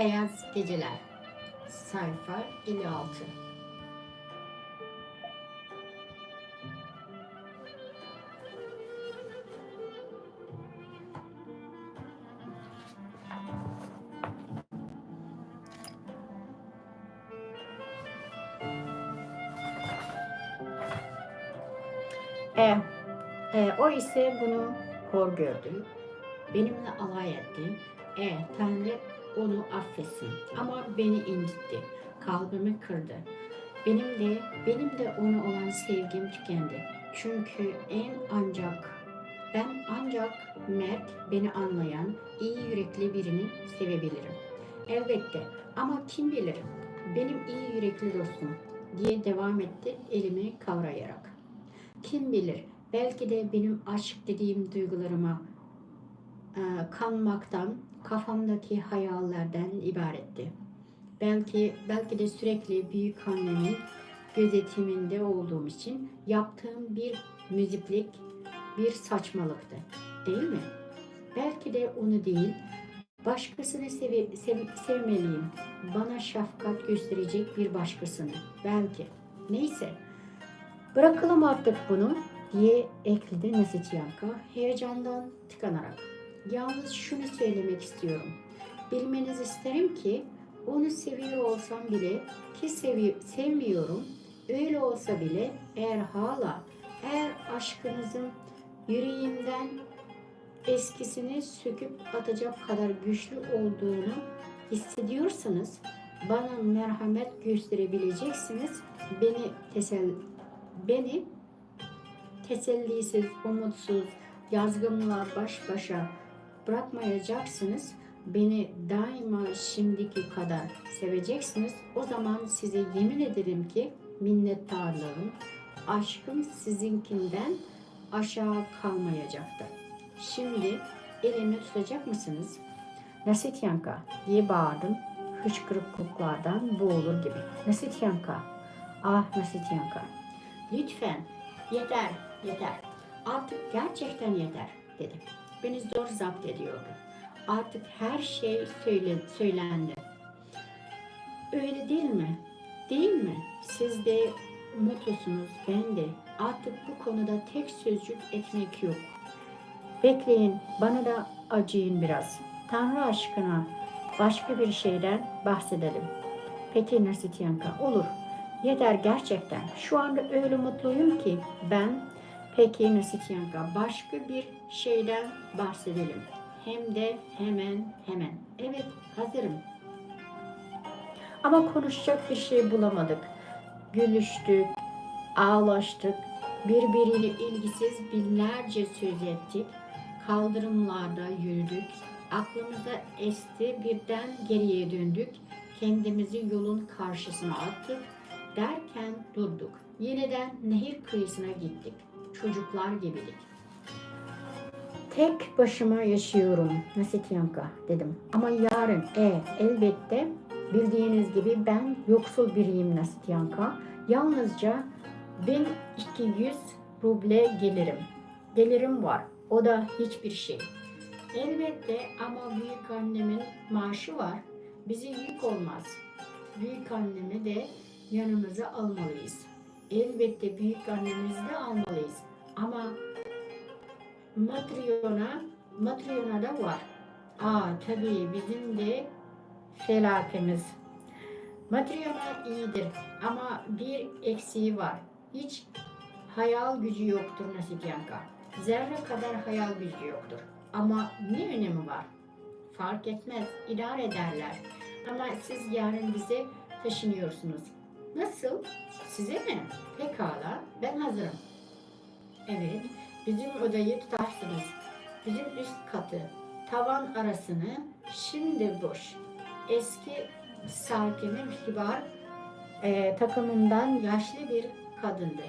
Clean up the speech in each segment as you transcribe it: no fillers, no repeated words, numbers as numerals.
Beyaz Geceler, sayfa 56. O ise bunu hor gördü, benimle alay etti. Tanrı onu affetsin ama beni incitti, kalbimi kırdı. Benim de ona olan sevgim tükendi. Çünkü ben ancak mert, beni anlayan, iyi yürekli birini sevebilirim. Elbette ama kim bilir, benim iyi yürekli dostum diye devam etti elimi kavrayarak. Kim bilir, belki de benim aşk dediğim duygularıma kanmaktan, kafamdaki hayallerden ibaretti. Belki de sürekli büyük annemin gözetiminde olduğum için yaptığım bir müziklik, bir saçmalıktı. Değil mi? Belki de onu değil, başkasını sevmeliyim. Bana şefkat gösterecek bir başkasını. Belki. Neyse. Bırakalım artık bunu diye ekledi Nasityanka heyecandan tıkanarak. Yalnız şunu söylemek istiyorum. Bilmenizi isterim ki onu seviyor olsam bile ki sevmiyorum. Öyle olsa bile eğer aşkınızın yüreğimden eskisini söküp atacak kadar güçlü olduğunu hissediyorsanız bana merhamet gösterebileceksiniz. Beni tesellisiz, umutsuz, yazgımla baş başa bırakmayacaksınız. Beni daima şimdiki kadar seveceksiniz. O zaman size yemin ederim ki minnettarlığım, aşkım sizinkinden aşağı kalmayacaktır. Şimdi elimi tutacak mısınız? Nasityanka diye bağırdım hıçkırıklıklardan boğulur gibi. Nasityanka, ah Nasityanka, lütfen yeter. Artık gerçekten yeter dedim. Beni zor zapt ediyordu. Artık her şey söylendi. Öyle değil mi? Değil mi? Siz de mutlusunuz, ben de. Artık bu konuda tek sözcük etmek yok. Bekleyin, bana da acıyın biraz. Tanrı aşkına başka bir şeyden bahsedelim. Peki Nasityanka, olur. Yeter gerçekten. Şu anda öyle mutluyum ki ben. Peki Nasityanka, başka bir şeyden bahsedelim. Hem de hemen. Evet, hazırım. Ama konuşacak bir şey bulamadık. Gülüştük, ağlaştık, birbiriyle ilgisiz binlerce söz ettik. Kaldırımlarda yürüdük, aklımıza esti, birden geriye döndük. Kendimizi yolun karşısına attık, derken durduk. Yeniden nehir kıyısına gittik. Çocuklar gibiydik. Tek başıma yaşıyorum Nasityanka dedim. Ama yarın elbette bildiğiniz gibi ben yoksul biriyim Nasityanka. Yalnızca 1200 ruble gelirim var. O da hiçbir şey. Elbette ama büyük annemin maaşı var. Bize yük olmaz. Büyük annemi de yanımıza almalıyız. Elbette büyük annemizi de almalıyız. Ama Matryona da var. Tabii bizim de felakemiz. Matryona iyidir ama bir eksiği var. Hiç hayal gücü yoktur Nasityanka. Zerre kadar hayal gücü yoktur. Ama ne önemi var? Fark etmez, idare ederler. Ama siz yarın bize taşınıyorsunuz. Nasıl? Size mi? Pekala, ben hazırım. Evet, bizim odayı tutarsınız. Bizim üst katı, tavan arasını şimdi boş. Eski sakinin kibar takımından yaşlı bir kadındı.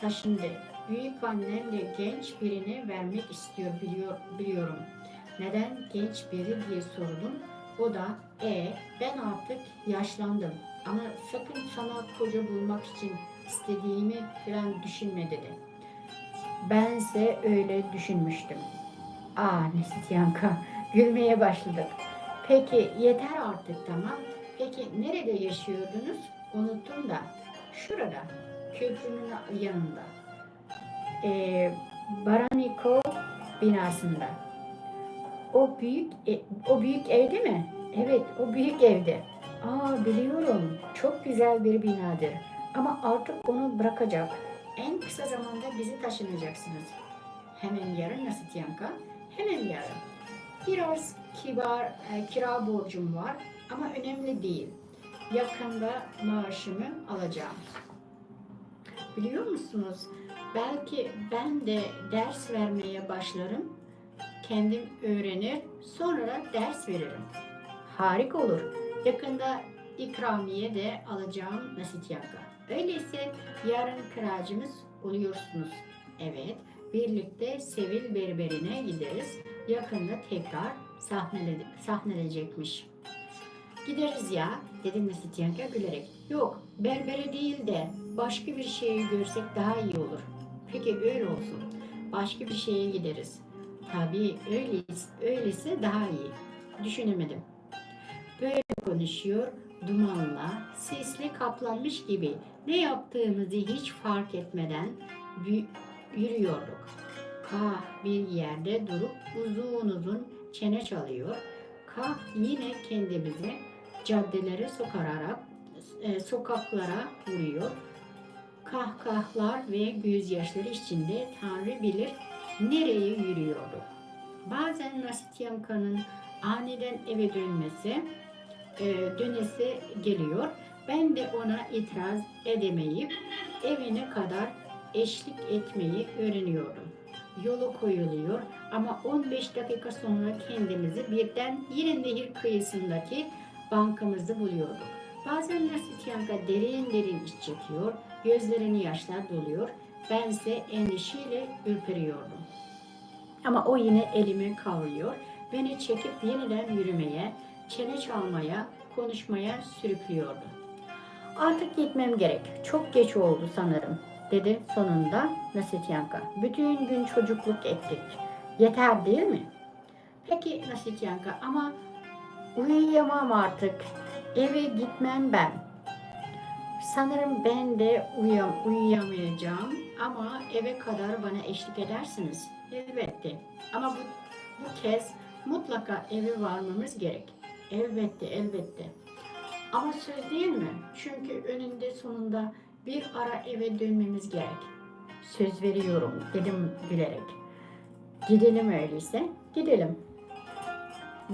Taşındı. Büyük annem de genç birini vermek istiyor biliyorum. Neden genç biri diye sordum. O da ben artık yaşlandım ama sakın sana koca bulmak için istediğimi falan düşünme dedi. Bense öyle düşünmüştüm. Nasityanka, gülmeye başladık. Peki yeter artık, tamam. Peki nerede yaşıyordunuz? Unuttum da. Şurada. Köprünün yanında. Ee, Baraniko binasında. O büyük evde mi? Evet, o büyük evde. Aa, biliyorum. Çok güzel bir binadır. Ama artık onu bırakacak. En kısa zamanda bizi taşınacaksınız. Hemen yarın Nasityanka? Hemen yarın. Biraz kira borcum var ama önemli değil. Yakında maaşımı alacağım. Biliyor musunuz? Belki ben de ders vermeye başlarım. Kendim öğrenir, sonra ders veririm. Harika olur. Yakında ikramiye de alacağım Nasityanka. Öyleyse yarın kiracımız oluyorsunuz. Evet, birlikte Sevil berberine gideriz. Yakında tekrar sahnelenecekmiş. Gideriz ya, dedi Nasityanka gülerek. Yok, berbere değil de başka bir şeyi görsek daha iyi olur. Peki öyle olsun. Başka bir şeye gideriz. Tabii öyleyse daha iyi. Düşünemedim. Böyle konuşuyor, dumanla, sesli kaplanmış gibi ne yaptığımızı hiç fark etmeden yürüyorduk. Kah bir yerde durup uzun uzun çene çalıyor, kah yine kendimizi caddelere sokaklara vuruyor. Kahkahalar ve gözyaşları içinde Tanrı bilir nereye yürüyordu. Bazen Nasityanka'nın aniden eve dönesi geliyor. Ben de ona itiraz edemeyip evine kadar eşlik etmeyi öğreniyordum. Yolu koyuluyor ama 15 dakika sonra kendimizi birden yine nehir kıyısındaki bankamızı buluyorduk. Bazen Nasityanka derin derin iç çekiyor, gözlerini yaşlar doluyor. Bense endişeyle ürperiyordum. Ama o yine elimi kavruyor, beni çekip yeniden yürümeye, çene çalmaya, konuşmaya sürüklüyordu. Artık gitmem gerek, çok geç oldu sanırım, dedi sonunda Nasityanka. Bütün gün çocukluk ettik, yeter değil mi? Peki Nasityanka, ama uyuyamam artık, eve gitmem ben. Sanırım ben de uyuyamayacağım ama eve kadar bana eşlik edersiniz. Elbette. Ama bu kez mutlaka eve varmamız gerek. Elbette, elbette. Ama söz değil mi? Çünkü önünde sonunda bir ara eve dönmemiz gerek. Söz veriyorum, dedim gülerek. Gidelim öyleyse, gidelim.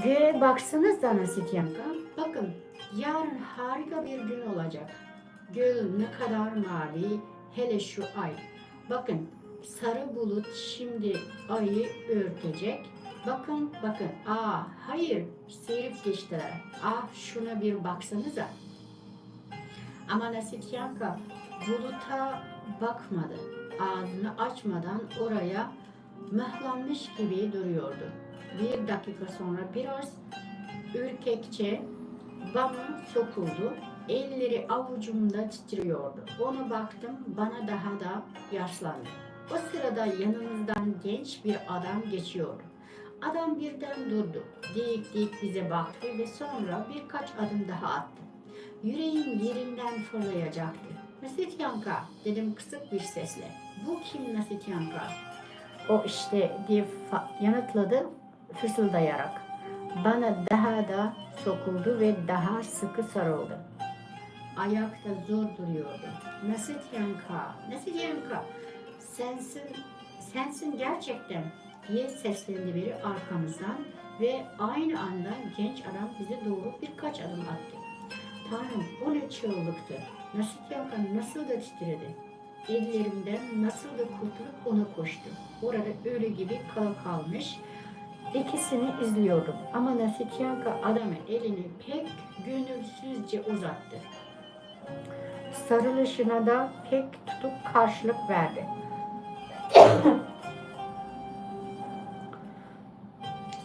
Göğe baksanıza Nasityanka. Bakın, yarın harika bir gün olacak. Göl ne kadar mavi, hele şu ay. Bakın, sarı bulut şimdi ayı örtecek. Bakın, bakın. Hayır, seyirip geçtiler. Şuna bir baksanıza. Ama Nasityanka buluta bakmadı. Ağzını açmadan oraya mıhlanmış gibi duruyordu. Bir dakika sonra biraz ürkekçe bana sokuldu. Elleri avucumda titriyordu. Ona baktım, bana daha da yaşlandı. O sırada yanımızdan genç bir adam geçiyordu. Adam birden durdu. Dik dik bize baktı ve sonra birkaç adım daha attı. Yüreğim yerinden fırlayacaktı. Nasityanka, dedim kısık bir sesle. Bu kim Nasityanka? O işte, diye yanıtladı fısıldayarak. Bana daha da sokuldu ve daha sıkı sarıldı. Ayakta zor duruyordu. Nasityanka, Nasityanka, sensin gerçekten, diye seslendi biri arkamızdan ve aynı anda genç adam bize doğru birkaç adım attı. Tanrım, o ne çığlıktı. Nasityanka nasıl da titredi. Ellerimden nasıl da kurtulup ona koştu. Orada ölü gibi kalmış. İkisini izliyordum ama Nasityanka adamı elini pek gönülsüzce uzattı. Sarılışına da pek tutup karşılık verdi.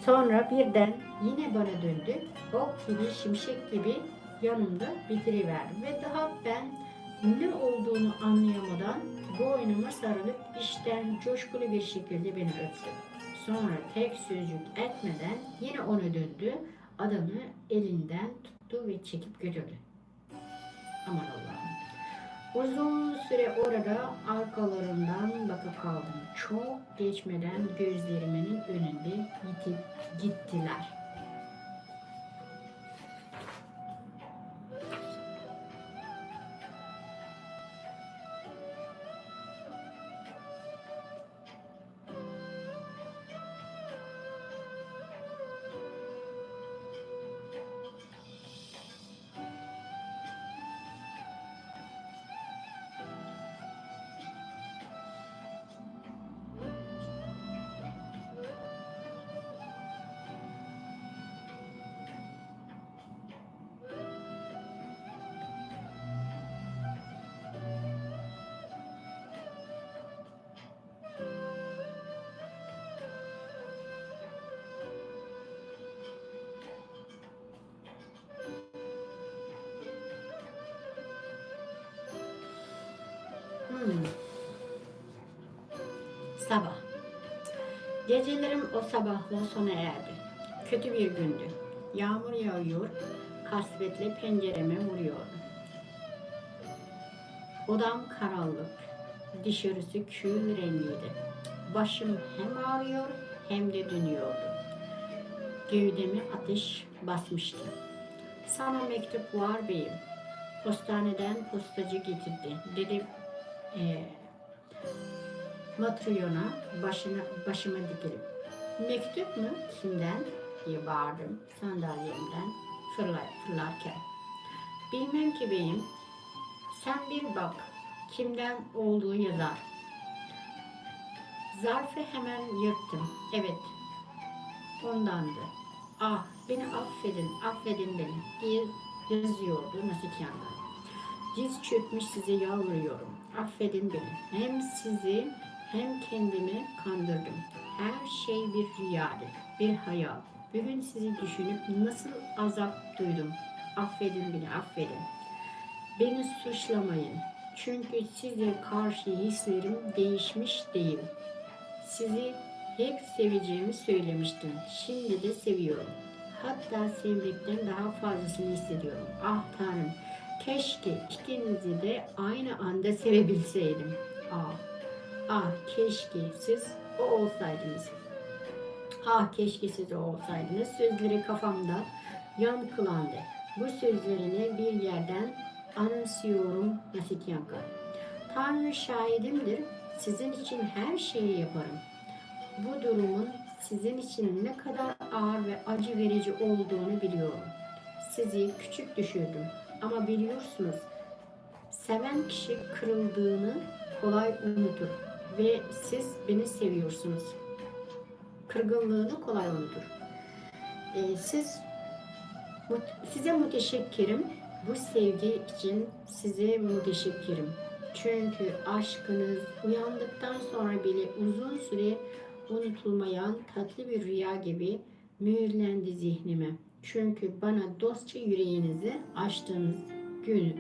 Sonra birden yine bana döndü. Ok gibi, şimşek gibi yanımda bitiriverdi ve daha ben ne olduğunu anlayamadan boynuma sarılıp işten coşkulu bir şekilde beni öptü. Sonra tek sözcük etmeden yine ona döndü. adamı elinden tuttu ve çekip götürdü. Aman Allah'ım. Uzun süre orada arkalarından bakıp kaldım. Çok geçmeden gözlerimin önünde yitip gittiler. Sabah. Gecelerim o sabahla sona erdi. Kötü bir gündü. Yağmur yağıyor, kasvetle pencereme vuruyordu. Odam karanlık, dışarısı kül rengiydi. Başım hem ağrıyor hem de dönüyordu. Gövdemi ateş basmıştı. Sana mektup var beyim. Postaneden postacı getirdi. Dedim Matryona başıma dikilip. Mektup mu? Kimden? diye bağırdım sandalyemden fırlarken. Bilmem ki beyim. Sen bir bak. Kimden olduğu yazar. Zarfı hemen yırttım. Evet. Ondandı. Ah beni affedin, affedin beni diye yazıyordu Nasikiyan'dan. Diz çökmüş size yalvarıyorum. Affedin beni. Hem sizi hem kendimi kandırdım. Her şey bir rüyadır, bir hayal. Bugün sizi düşünüp nasıl azap duydum. Affedin beni, affedin. Beni suçlamayın. Çünkü size karşı hislerim değişmiş değil. Sizi hep seveceğimi söylemiştim. Şimdi de seviyorum. Hatta sevdikten daha fazlasını hissediyorum. Ah Tanrım, keşke ikinizi de aynı anda sevebilseydim. Ah, ah keşke siz o olsaydınız. Ah keşke siz o olsaydınız. Sözleri kafamda yankılandı. Bu sözlerini bir yerden anımsıyorum Nasityanka. Tanrı şahidimdir. Sizin için her şeyi yaparım. Bu durumun sizin için ne kadar ağır ve acı verici olduğunu biliyorum. Sizi küçük düşürdüm ama biliyorsunuz, seven kişi kırıldığını kolay unutur ve siz beni seviyorsunuz. Kırgınlığını kolay unutur. Size müteşekkirim. Bu sevgi için size müteşekkirim. Çünkü aşkınız uyandıktan sonra bile uzun süre unutulmayan tatlı bir rüya gibi mühürlendi zihnime. Çünkü bana dostça yüreğinizi açtığınız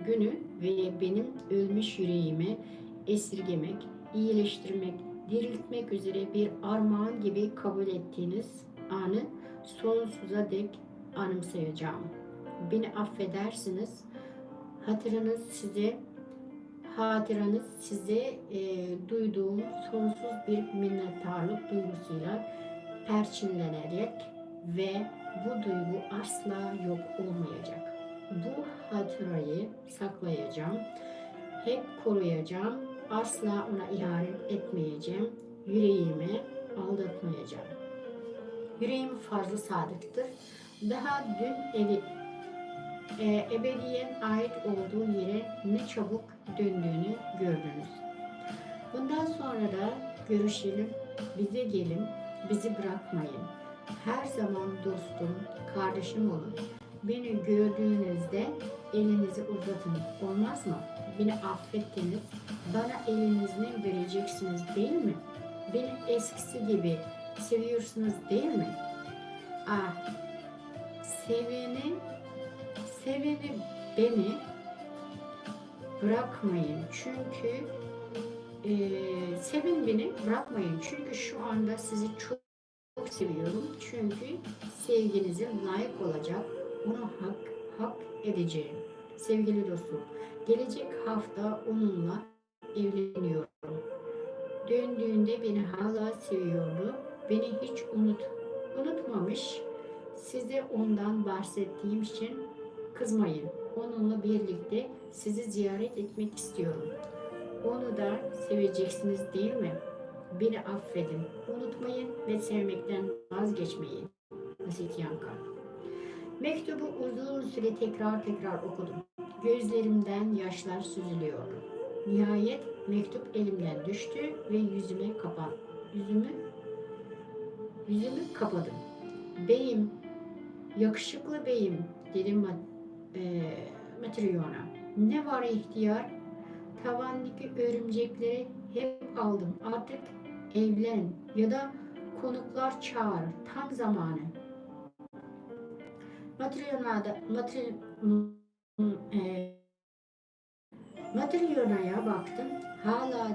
günü ve benim ölmüş yüreğimi esirgemek, iyileştirmek, diriltmek üzere bir armağan gibi kabul ettiğiniz anı sonsuza dek anımsayacağım. Beni affedersiniz. Hatıranız size duyduğum sonsuz bir minnettarlık duygusuyla perçinlenerek ve bu duygu asla yok olmayacak. Bu hatırayı saklayacağım, hep koruyacağım, asla ona ihanet etmeyeceğim, yüreğimi aldatmayacağım. Yüreğim fazla sadıktır. Daha dün ebediyen ait olduğu yere ne çabuk döndüğünü gördünüz. Bundan sonra da görüşelim, bize gelin, bizi bırakmayın. Her zaman dostum, kardeşim olun. Beni gördüğünüzde elinizi uzatın, olmaz mı? Beni affettiniz, bana elinizi vereceksiniz değil mi? Beni eskisi gibi seviyorsunuz değil mi? Ah, seveni beni bırakmayın çünkü sevin beni bırakmayın çünkü şu anda sizi çok çok seviyorum. Çünkü sevginize layık olacak, onu hak edeceğim. Sevgili dostum, gelecek hafta onunla evleniyorum. Döndüğünde beni hala seviyordu. Beni hiç unutmamış. Size ondan bahsettiğim için kızmayın. Onunla birlikte sizi ziyaret etmek istiyorum. Onu da seveceksiniz değil mi? Beni affedin. Unutmayın ve sevmekten vazgeçmeyin. Basit Yanka. Mektubu uzun süre tekrar okudum. Gözlerimden yaşlar süzülüyordu. Nihayet mektup elimden düştü ve yüzümü kapadım. Beyim, yakışıklı beyim, dedim Matryona. Ne var ihtiyar? Tavandaki örümcekleri hep aldım. Artık evlen ya da konuklar çağır. Tam zamanı. Matryona'da Matryona'ya baktım. Hala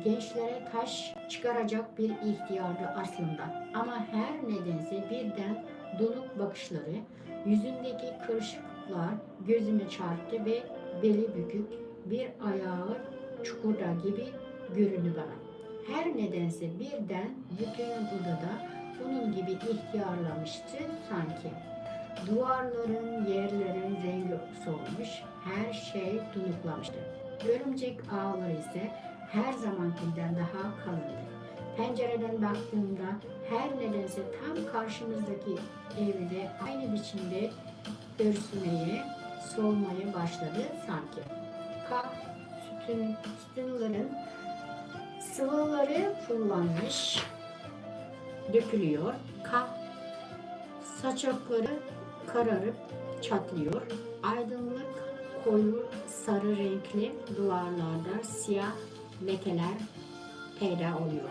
gençlere taş çıkaracak bir ihtiyardı aslında. Ama her nedense birden donuk bakışları, yüzündeki kırışıklıklar gözüme çarptı ve beli bükük, bir ayağı çukurda gibi göründü bana. Her nedense birden bütün odada bunun gibi ihtiyarlamıştı sanki. Duvarların, yerlerin rengi solmuş, her şey donuklamıştı. Örümcek ağları ise her zamankinden daha kalındı. Pencereden baktığımda her nedense tam karşımızdaki evde aynı biçimde örsümeye, solmaya başladı sanki. Sütunların sıvıları fırlanmış, dökülüyor. Saçakları kararıp çatlıyor. Aydınlık koyu sarı renkli duvarlarda siyah lekeler peyda oluyor.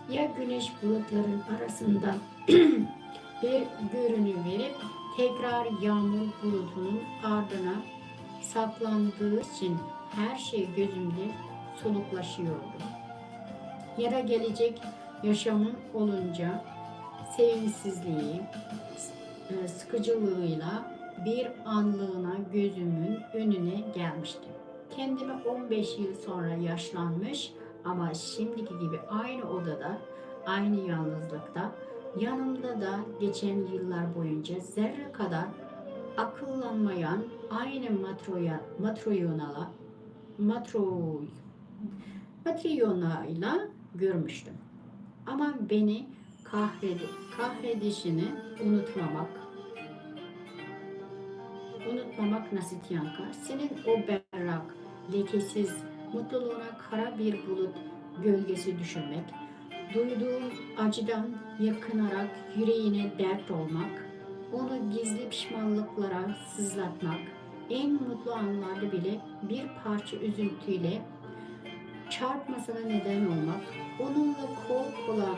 Ya güneş bulutların arasından bir görünü verip tekrar yağmur bulutunun ardına saklandığı için her şey gözümde soluklaşıyordu. Ya da gelecek yaşamım olunca sevimsizliği, sıkıcılığıyla bir anlığına gözümün önüne gelmişti. Kendimi 15 yıl sonra yaşlanmış ama şimdiki gibi aynı odada, aynı yalnızlıkta, yanımda da geçen yıllar boyunca zerre kadar akıllanmayan aynı Matryona'yla görmüştüm. Ama beni kahredişini unutmamak Nasityanka. Senin o berrak, lekesiz, mutluluğuna kara bir bulut gölgesi düşürmek, duyduğum acıdan yakınarak yüreğine dert olmak, onu gizli pişmanlıklara sızlatmak, en mutlu anlarda bile bir parça üzüntüyle çarpmasına neden olmak, onunla kol kola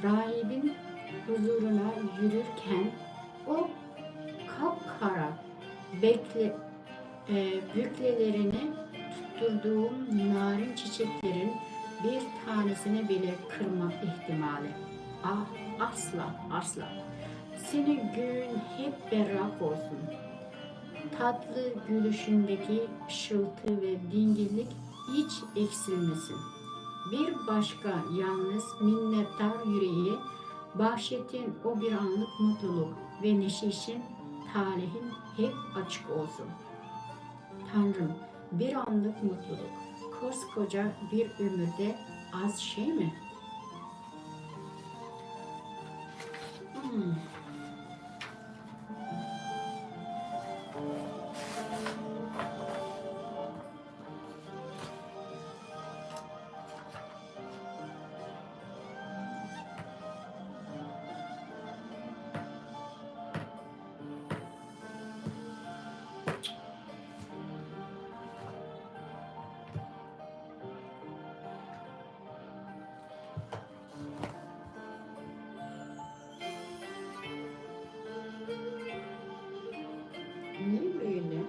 rahibin huzuruna yürürken o kapkara büklelerini tutturduğum narin çiçeklerin bir tanesini bile kırma ihtimali. Ah, asla. Senin gün hep berrak olsun. Tatlı gülüşündeki ışıltı ve dingillik hiç eksilmesin. Bir başka yalnız minnettar yüreği bahşettiğin o bir anlık mutluluk ve neşeşin talihin hep açık olsun. Tanrım, bir anlık mutluluk, koskoca bir ömürde az şey mi? Niye böyle?